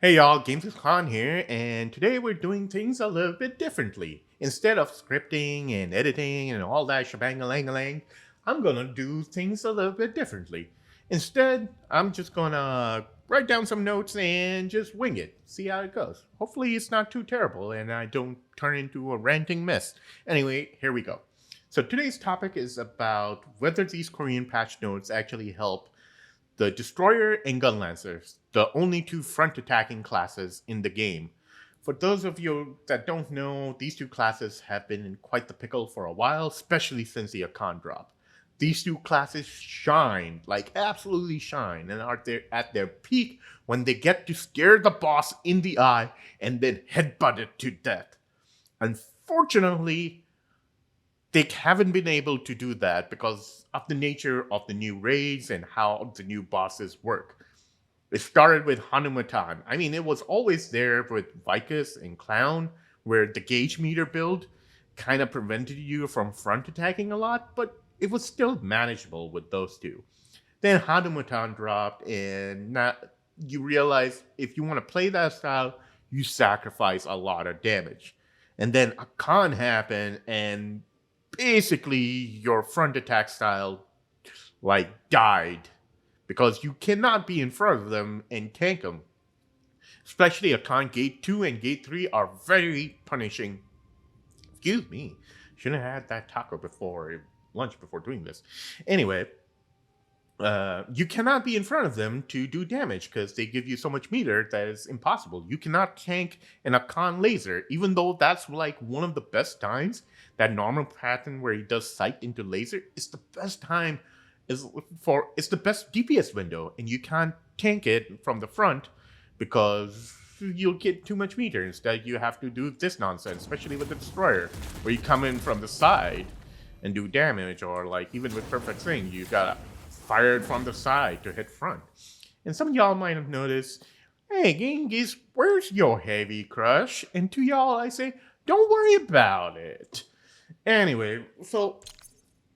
Hey y'all, Games with Khan here, and today we're doing things a little bit differently. Instead of scripting and editing and all that shebang-a-lang-a-lang, I'm gonna do things a little bit differently. Instead, I'm just gonna write down some notes and just wing it, see how it goes. Hopefully, it's not too terrible and I don't turn into a ranting mess. Anyway, here we go. So, today's topic is about whether these Korean patch notes actually help the Destroyer and Gunlancers, the only two front attacking classes in the game. For those of you that don't know, these two classes have been in quite the pickle for a while, especially since the Akan drop. These two classes shine, like absolutely shine, and are there at their peak when they get to stare the boss in the eye and then headbutt it to death. Unfortunately, they haven't been able to do that because of the nature of the new raids and how the new bosses work. It started with Hanumatan. I mean, it was always there with Vicus and Clown, where the gauge meter build kind of prevented you from front attacking a lot, but it was still manageable with those two. Then Hanumatan dropped, and now you realize if you want to play that style, you sacrifice a lot of damage. And then Akan happened, and basically your front attack style died because you cannot be in front of them and tank them. Especially Akan Gate 2 and Gate 3 are very punishing. Excuse me. Shouldn't have had that taco before lunch before doing this. Anyway, you cannot be in front of them to do damage because they give you so much meter that is impossible. You cannot tank an Akan laser, even though that's like one of the best times. That normal pattern where he does sight into laser is the best time. It's the best DPS window, and you can't tank it from the front because you'll get too much meter. Instead, you have to do this nonsense, especially with the Destroyer, where you come in from the side and do damage, or like even with Perfect Thing, you gotta fire it from the side to hit front. And some of y'all might have noticed, hey, Genghis, where's your heavy crush? And to y'all, I say, don't worry about it. Anyway, so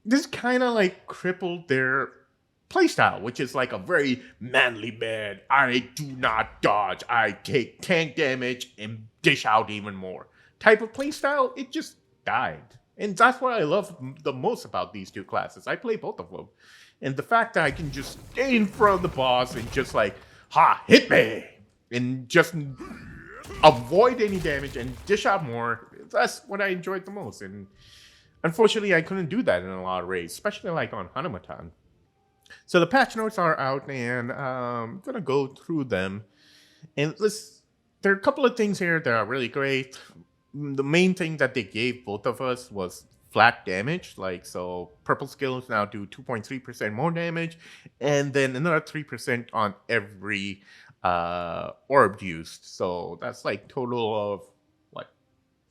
this kind of like crippled their playstyle, which is like a very manly man. I do not dodge. I take tank damage and dish out even more type of playstyle. It just died. And that's what I love the most about these two classes. I play both of them. And the fact that I can just stay in front of the boss and just like, hit me! And just avoid any damage and dish out more. That's what I enjoyed the most. And unfortunately, I couldn't do that in a lot of raids, especially like on Hanumatan. So the patch notes are out, and I'm gonna go through them. And there are a couple of things here that are really great. The main thing that they gave both of us was flat damage. So purple skills now do 2.3% more damage, and then another 3% on every orb used. So that's like total of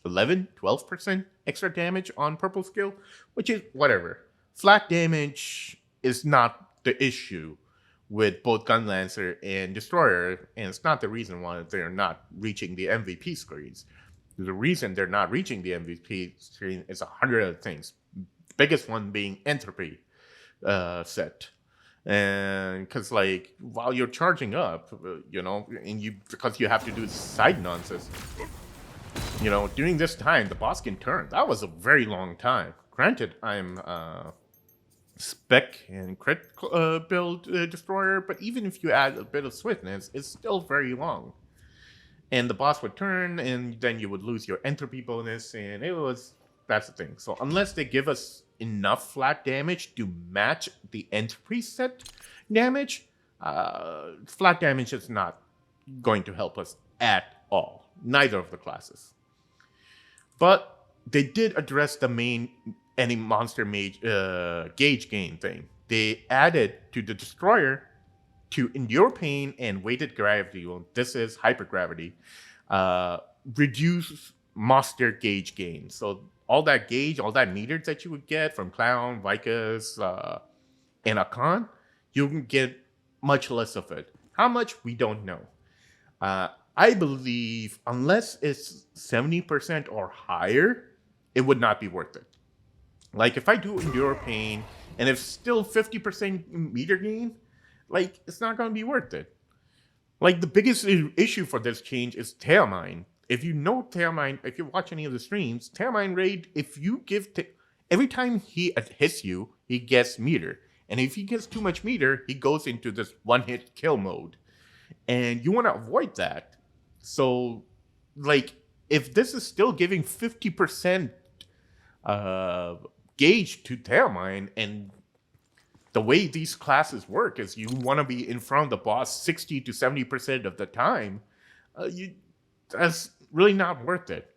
11, 12% extra damage on purple skill, which is whatever. Flat damage is not the issue with both Gunlancer and Destroyer, and it's not the reason why they're not reaching the MVP screens. The reason they're not reaching the MVP screen is 100 other things. The biggest one being entropy set. And because while you're charging up, and because you have to do side nonsense, during this time, the boss can turn. That was a very long time. Granted, I'm spec and crit build Destroyer, but even if you add a bit of swiftness, it's still very long. And the boss would turn, and then you would lose your entropy bonus, and that's the thing. So unless they give us enough flat damage to match the entropy set damage, flat damage is not going to help us at all. Neither of the classes. But they did address the main any monster gauge gain thing. They added to the Destroyer to endure pain and weighted gravity. Well, this is hypergravity. Reduce monster gauge gain. So all that gauge, all that meter that you would get from Clown, Vicus, and Akan, you can get much less of it. How much, we don't know. I believe unless it's 70% or higher, it would not be worth it. Like if I do endure pain and if still 50% meter gain, it's not going to be worth it. Like the biggest issue for this change is Tailmine. If you know Tailmine, if you watch any of the streams, Tailmine raid, if you give every time he hits you, he gets meter. And if he gets too much meter, he goes into this one-hit kill mode. And you want to avoid that. So, like, if this is still giving 50% gauge to Tailmine, and the way these classes work is you want to be in front of the boss 60 to 70% of the time, that's really not worth it.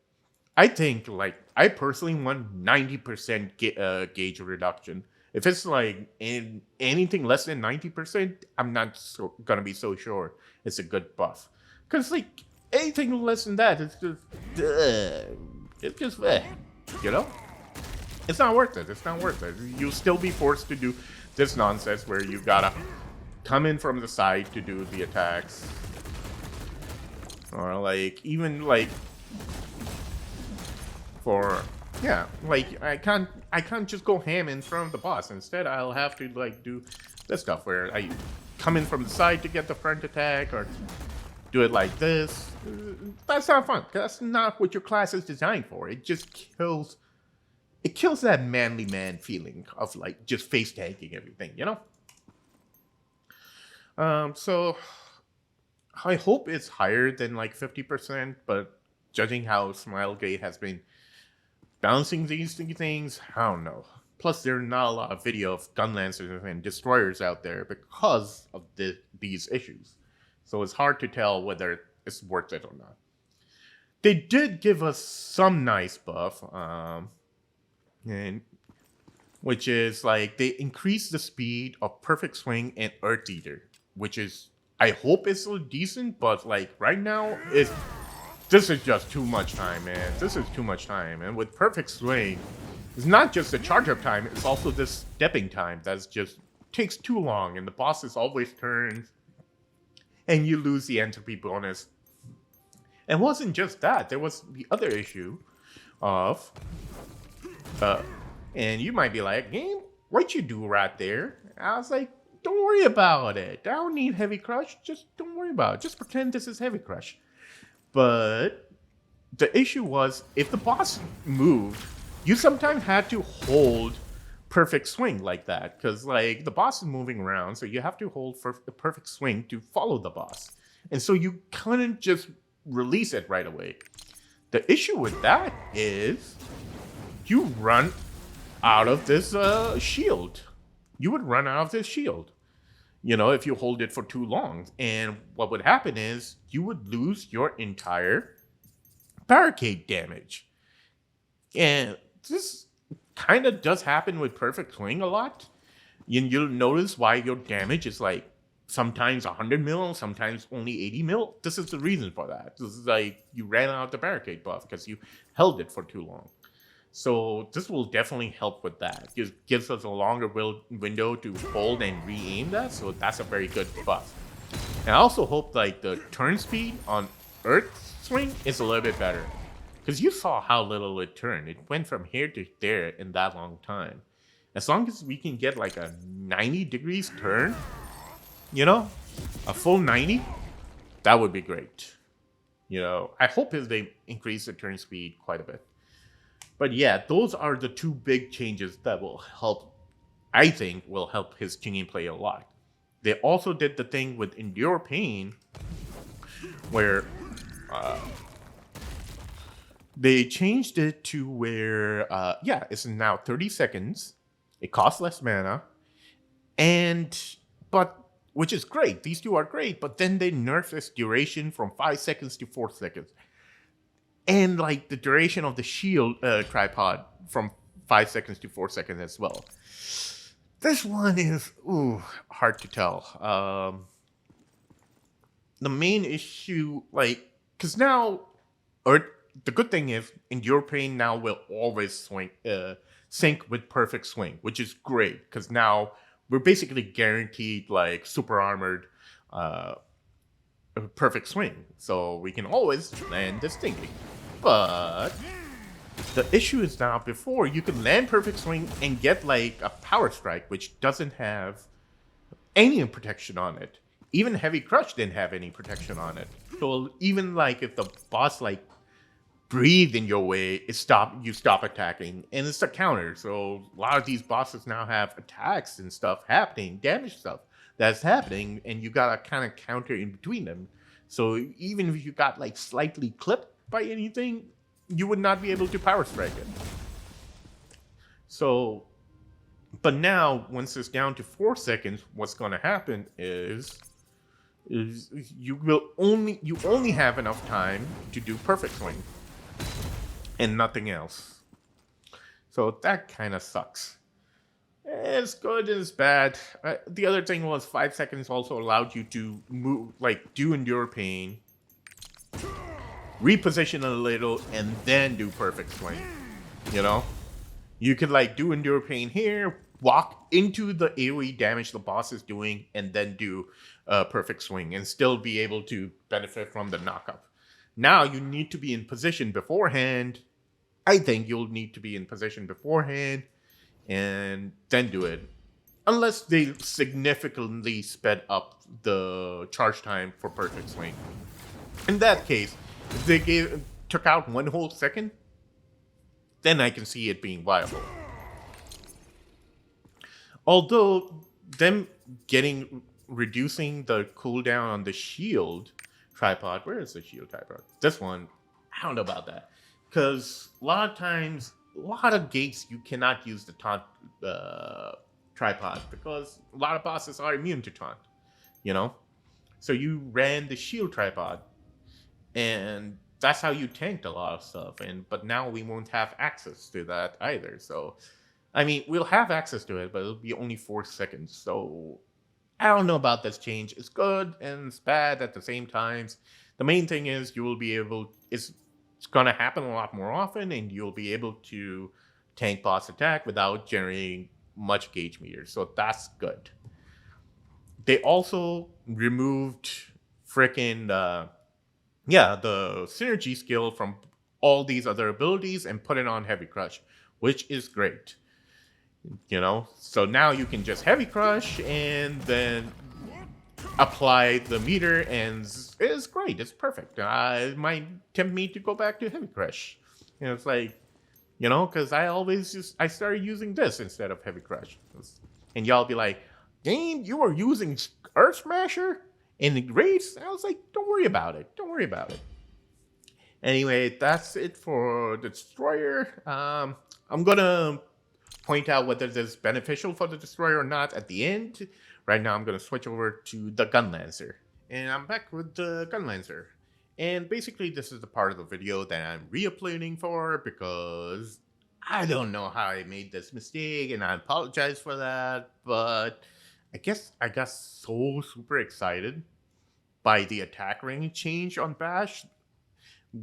I think, like, I personally want 90% gauge reduction. If it's like anything less than 90%, I'm not gonna be so sure it's a good buff. Because, like, anything less than that, it's just, you know? It's not worth it. It's not worth it. You'll still be forced to do this nonsense where you gotta come in from the side to do the attacks. Or, like, even, like, for, yeah, like, I can't just go ham in front of the boss. Instead, I'll have to, like, do this stuff where I come in from the side to get the front attack, or do it like this. That's not fun. That's not what your class is designed for. It just kills that manly man feeling of, like, just face tanking everything, you know? So I hope it's higher than, like, 50%, but judging how Smilegate has been balancing these things, I don't know. Plus, there are not a lot of video of Gunlancers and Destroyers out there because of these issues. So it's hard to tell whether it's worth it or not. They did give us some nice buff, and which is, like, they increased the speed of Perfect Swing and Earth Eater, which is, I hope it's still decent, but, like, right now, this is just too much time, man. This is too much time. And with Perfect Swing, it's not just the charge up time, it's also this stepping time that's just takes too long, and the bosses always turn, and you lose the entropy bonus. And it wasn't just that, there was the other issue of, and you might be like, game, what you do right there? I was like, don't worry about it. I don't need Heavy Crush, just don't worry about it. Just pretend this is Heavy Crush. But the issue was, if the boss moved, you sometimes had to hold Perfect Swing like that, because, like, the boss is moving around, so you have to hold for the Perfect Swing to follow the boss. And so you couldn't just release it right away. The issue with that is you run out of this shield. You would run out of this shield, you know, if you hold it for too long. And what would happen is you would lose your entire barricade damage. And this kind of does happen with Perfect Swing a lot. You'll notice why your damage is, like, sometimes 100 mil, sometimes only 80 mil. This is the reason for that. This is, like, you ran out of the barricade buff because you held it for too long. So this will definitely help with that. It gives us a longer window to hold and re-aim that, so that's a very good buff. And I also hope, like, the turn speed on Earth Swing is a little bit better. Because you saw how little it turned. It went from here to there in that long time. As long as we can get, like, a 90 degrees turn, you know, a full 90, that would be great. You know, I hope they increase the turn speed quite a bit. But yeah, those are the two big changes that will help, I think, will help his Chinging play a lot. They also did the thing with Endure Pain, where they changed it to where, yeah, it's now 30 seconds. It costs less mana, but which is great. These two are great, but then they nerfed this duration from 5 seconds to 4 seconds. And, like, the duration of the shield tripod from 5 seconds to 4 seconds as well. This one is, hard to tell. The main issue, like, because now, the good thing is, Endure Pain now will always sync with Perfect Swing, which is great, because now we're basically guaranteed, like, super armored Perfect Swing, so we can always land distinctly. But the issue is now, before, you could land Perfect Swing and get, like, a Power Strike, which doesn't have any protection on it. Even Heavy Crush didn't have any protection on it. So even like if the boss like breathed in your way, you stop attacking, and it's a counter. So a lot of these bosses now have attacks and stuff happening, damage stuff that's happening, and you gotta kind of counter in between them. So even if you got like slightly clipped by anything, you would not be able to power strike it. So, but now once it's down to 4 seconds, what's gonna happen is you only have enough time to do perfect swing and nothing else. So that kind of sucks. It's good and it's bad. The other thing was 5 seconds also allowed you to move, like do endure pain, reposition a little, and then do perfect swing. You know, you could like do endure pain here, walk into the AoE damage the boss is doing, and then do perfect swing and still be able to benefit from the knockup. Now you need to be in position beforehand. I think you'll need to be in position beforehand and then do it. Unless they significantly sped up the charge time for perfect swing. In that case, if they took out 1 whole second, then I can see it being viable. Although them reducing the cooldown on the shield tripod. Where is the shield tripod? This one. I don't know about that. Because a lot of times, a lot of gates, you cannot use the taunt tripod. Because a lot of bosses are immune to taunt. You know? So you ran the shield tripod. And that's how you tanked a lot of stuff. But now we won't have access to that either. So, I mean, we'll have access to it, but it'll be only 4 seconds. So, I don't know about this change. It's good and it's bad at the same times. The main thing is you will be able... It's going to happen a lot more often, and you'll be able to tank boss attack without generating much gauge meters. So that's good. They also removed frickin' the synergy skill from all these other abilities and put it on Heavy Crush, which is great. You know, so now you can just Heavy Crush and then apply the meter, and it's great. It's perfect. It might tempt me to go back to Heavy Crush. You know, it's like, you know, because I started using this instead of Heavy Crush. And y'all be like, game, you are using Earth Smasher in the race? I was like, don't worry about it. Don't worry about it. Anyway, that's it for the Destroyer. I'm going to point out whether this is beneficial for the Destroyer or not at the end. Right now, I'm going to switch over to the Gunlancer. And I'm back with the Gunlancer. And basically, this is the part of the video that I'm re-uploading for because I don't know how I made this mistake, and I apologize for that. But I guess I got so super excited by the attack range change on Bash,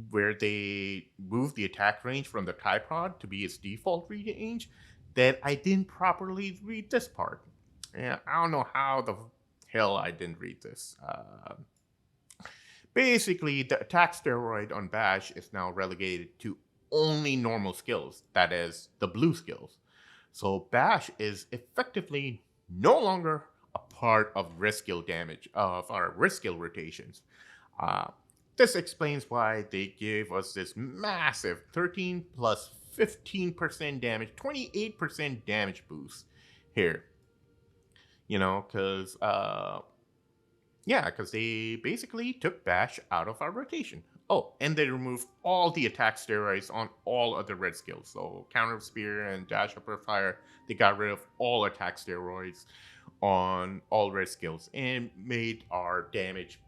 where they moved the attack range from the tripod to be its default range, that I didn't properly read this part. And I don't know how the hell I didn't read this. Basically, the attack steroid on Bash is now relegated to only normal skills, that is, the blue skills. So Bash is effectively no longer a part of risk skill damage, of our risk skill rotations. This explains why they gave us this massive 13 plus 15% damage, 28% damage boost here. You know, because they basically took Bash out of our rotation. Oh, and they removed all the attack steroids on all other red skills. So Counter Spear and Dash Upper Fire, they got rid of all attack steroids on all red skills and made our damage,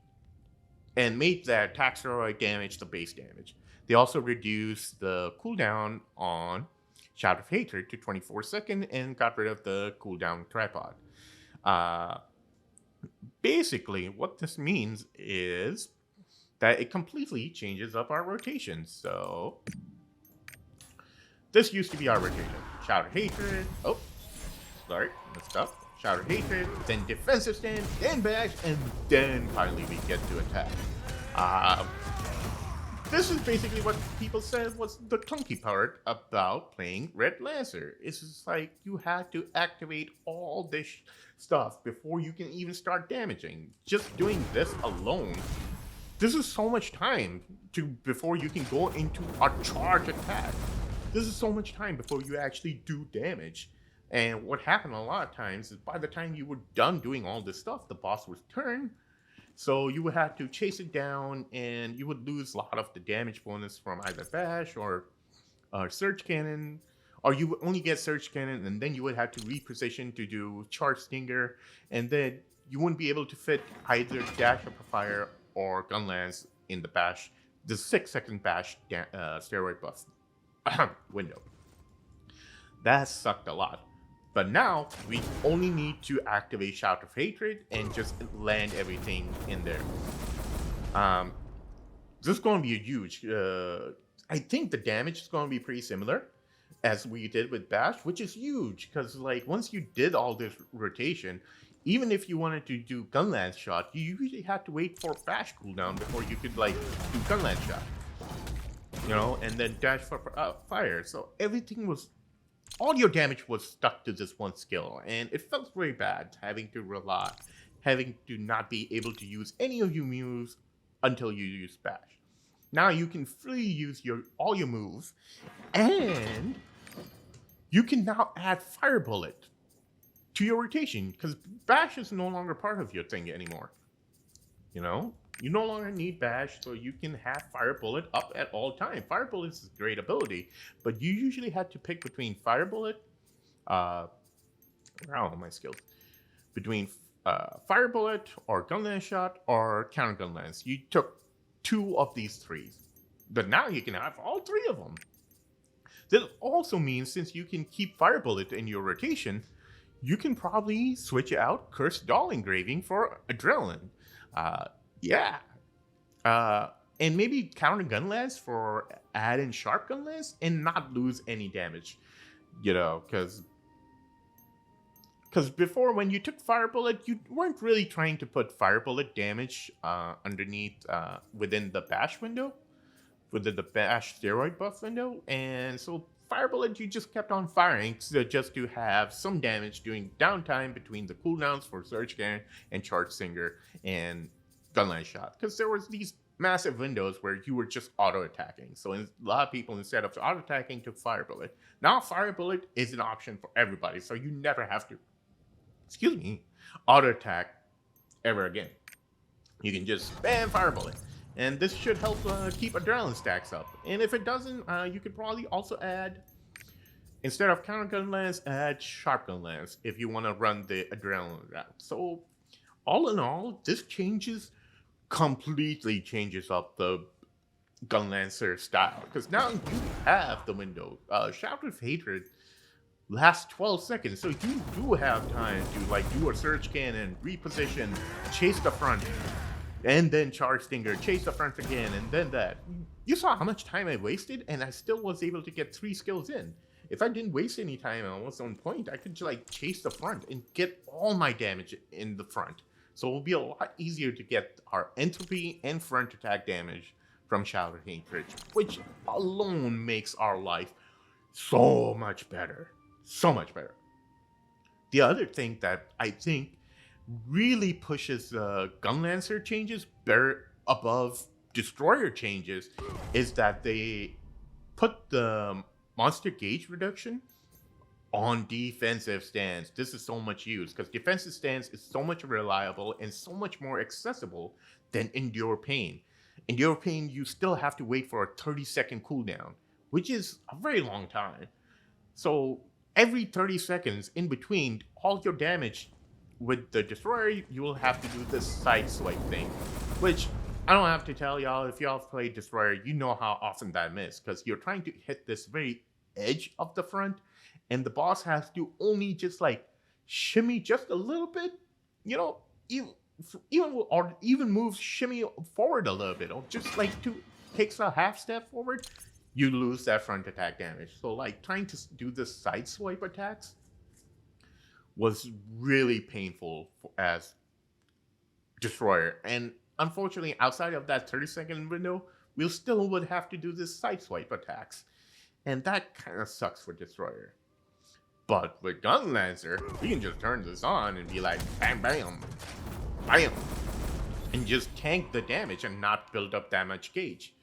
and made that attack steroid damage the base damage. They also reduced the cooldown on Shout of Hatred to 24 seconds and got rid of the cooldown tripod. Basically, what this means is that it completely changes up our rotation. So this used to be our rotation. Shout of Hatred. Oh, sorry, messed up. Shout of Hatred, then defensive stand, then bash, and then finally we get to attack. This is basically what people said was the clunky part about playing Red Lancer. It's just like you had to activate all this stuff before you can even start damaging. Just doing this alone, this is so much time to before you can go into a charge attack. This is so much time before you actually do damage. And what happened a lot of times is by the time you were done doing all this stuff, the boss would turn, so you would have to chase it down, and you would lose a lot of the damage bonus from either Bash or Surge Cannon, or you would only get Surge Cannon, and then you would have to reposition to do Charge Stinger, and then you wouldn't be able to fit either Dash Upper Fire or Gunlance in the Bash, the 6-second Bash steroid buff window. That sucked a lot. But now, we only need to activate Shout of Hatred and just land everything in there. This is going to be a huge... I think the damage is going to be pretty similar as we did with Bash, which is huge, because like once you did all this rotation, even if you wanted to do Gunlance Shot, you usually had to wait for Bash cooldown before you could like do Gunlance Shot. You know, and then Dash for Fire. So everything was... all your damage was stuck to this one skill, and it felt very bad having to not be able to use any of your moves until you use Bash. Now you can freely use all your moves, and you can now add Fire Bullet to your rotation, because Bash is no longer part of your thing anymore. You know? You no longer need Bash, so you can have Fire Bullet up at all time. Fire Bullet is a great ability, but you usually had to pick between Fire Bullet, where are my skills? Between Fire Bullet or Gunlance Shot or Counter Gunlance. You took 2 of these 3. But now you can have all 3 of them. This also means since you can keep Fire Bullet in your rotation, you can probably switch out Cursed Doll Engraving for Adrenaline. And maybe Counter Gunlance for add in Sharp Gunlance and not lose any damage. You know, because before when you took Fire Bullet, you weren't really trying to put Fire Bullet damage underneath within the Bash window, within the Bash steroid buff window, and so Fire Bullet you just kept on firing just to have some damage during downtime between the cooldowns for Surge Cannon and Charge Singer and Gunlance Shot, because there was these massive windows where you were just auto-attacking. So a lot of people, instead of auto-attacking, took Fire Bullet. Now Fire Bullet is an option for everybody, so you never have to, auto-attack ever again. You can just spam Fire Bullet, and this should help keep Adrenaline stacks up. And if it doesn't, you could probably also add, instead of Counter Gunlance, add Sharp Gunlance if you want to run the Adrenaline route. So all in all, this completely changes up the Gunlancer style, because now you have the window. Shout of Hatred lasts 12 seconds, so you do have time to like do a Surge Cannon, reposition, chase the front, and then Charge Stinger, chase the front again, and then that. You saw how much time I wasted, and I still was able to get 3 skills in. If I didn't waste any time and I was on point, I could just like chase the front and get all my damage in the front. So it will be a lot easier to get our entropy and front attack damage from Shout of Hatred, which alone makes our life so much better. So much better. The other thing that I think really pushes Gunlancer changes better above Destroyer changes is that they put the monster gauge reduction on defensive stance. This is so much used because defensive stance is so much reliable and so much more accessible than Endure Pain. Endure Pain, you still have to wait for a 30-second cooldown, which is a very long time. So every 30 seconds in between all your damage with the Destroyer, you will have to do this side swipe thing, which I don't have to tell y'all. If y'all have played Destroyer, you know how often that is, because you're trying to hit this very edge of the front, and the boss has to only just like shimmy just a little bit, you know, even move shimmy forward a little bit, or just like takes a half step forward, you lose that front attack damage. So like trying to do the side swipe attacks was really painful as Destroyer. And unfortunately, outside of that 30-second window, we'll still would have to do this sideswipe attacks. And that kind of sucks for Destroyer. But with Gunlancer, we can just turn this on and be like, bam, bam, bam, and just tank the damage and not build up that much gauge.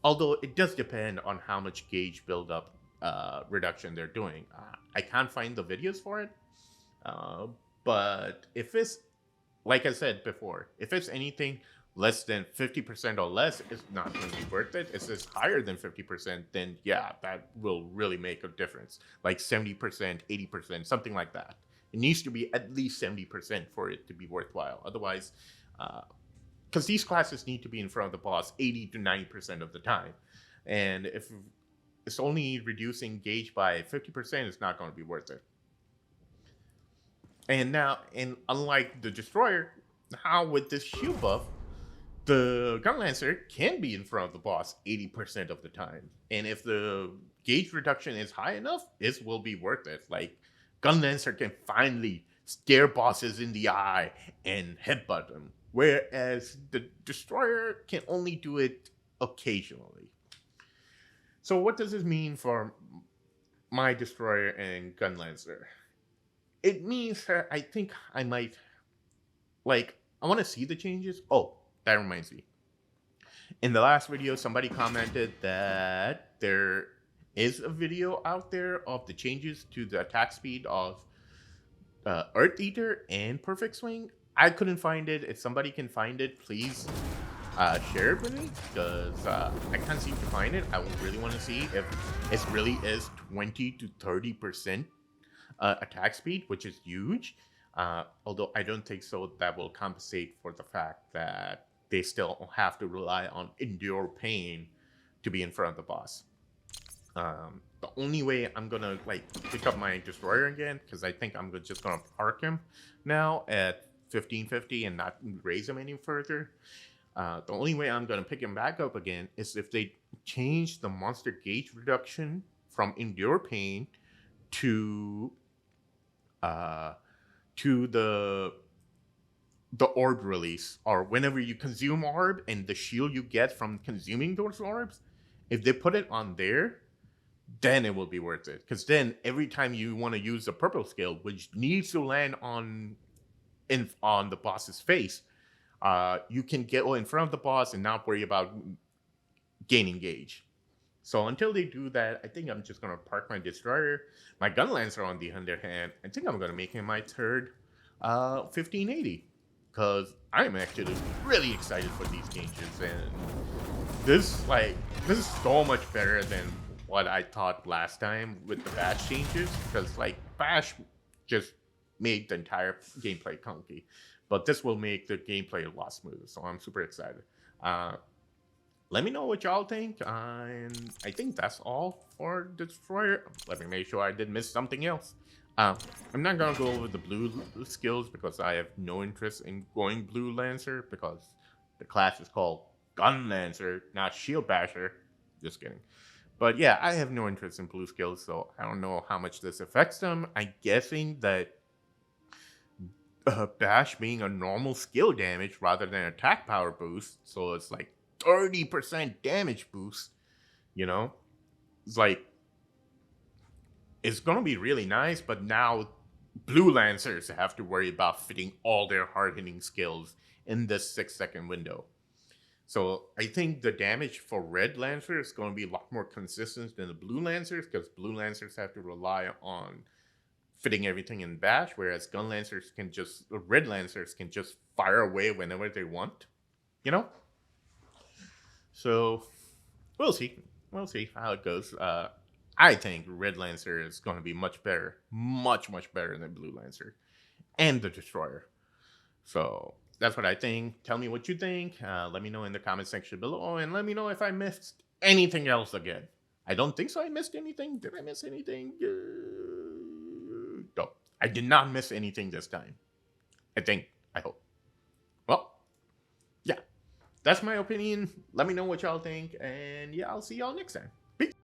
Although it does depend on how much gauge buildup reduction they're doing. I can't find the videos for it. But if it's, like I said before, if it's anything less than 50% or less, it's not going to be worth it. If it's higher than 50%, then yeah, that will really make a difference. Like 70%, 80%, something like that. It needs to be at least 70% for it to be worthwhile. Otherwise, because these classes need to be in front of the boss 80 to 90% of the time. And if it's only reducing gauge by 50%, it's not going to be worth it. And now, and unlike the Destroyer, now with this shield buff, the Gunlancer can be in front of the boss 80% of the time. And if the gauge reduction is high enough, it will be worth it. Like, Gunlancer can finally stare bosses in the eye and headbutt them. Whereas the Destroyer can only do it occasionally. So what does this mean for my Destroyer and Gunlancer? It means that I think I might, like, I want to see the changes. Oh, that reminds me. In the last video, somebody commented that there is a video out there of the changes to the attack speed of Earth Eater and Perfect Swing. I couldn't find it. If somebody can find it, please share it with me, because I can't seem to find it. I really want to see if it really is 20 to 30% attack speed, which is huge. Although I don't think so that will compensate for the fact that they still have to rely on endure pain to be in front of the boss. The only way I'm gonna pick up my Destroyer again, because I think I'm just gonna park him now at 1550 and not raise him any further. The only way I'm gonna pick him back up again is if they change the monster gauge reduction from endure pain to the orb release, or whenever you consume orb and the shield you get from consuming those orbs, if they put it on there, then it will be worth it. Because then every time you want to use the purple skill, which needs to land on the boss's face, you can get in front of the boss and not worry about gaining gauge. So until they do that, I think I'm just going to park my Destroyer. My Gunlancer, on the other hand, I think I'm going to make him my third 1580. Because I'm actually really excited for these changes. And this is so much better than what I thought last time with the Bash changes. Because Bash just made the entire gameplay clunky. But this will make the gameplay a lot smoother. So I'm super excited. Let me know what y'all think, and I think that's all for Destroyer. Let me make sure I didn't miss something else. I'm not going to go over the blue skills because I have no interest in going Blue Lancer, because the class is called Gunlancer, not Shield Basher. Just kidding. But yeah, I have no interest in blue skills, so I don't know how much this affects them. I'm guessing that Bash being a normal skill damage rather than attack power boost, so it's 30% damage boost, it's gonna be really nice. But now Blue Lancers have to worry about fitting all their hard-hitting skills in this 6-second window. So I think the damage for Red Lancer is going to be a lot more consistent than the Blue Lancers, because Blue Lancers have to rely on fitting everything in Bash, whereas Red Lancers can just fire away whenever they want, So we'll see. We'll see how it goes. I think Red Lancer is going to be much better. Much, much better than Blue Lancer. And the Destroyer. So that's what I think. Tell me what you think. Let me know in the comment section below. And let me know if I missed anything else again. I don't think so I missed anything. Did I miss anything? No. I did not miss anything this time. I hope. Well, yeah. That's my opinion. Let me know what y'all think. And yeah, I'll see y'all next time.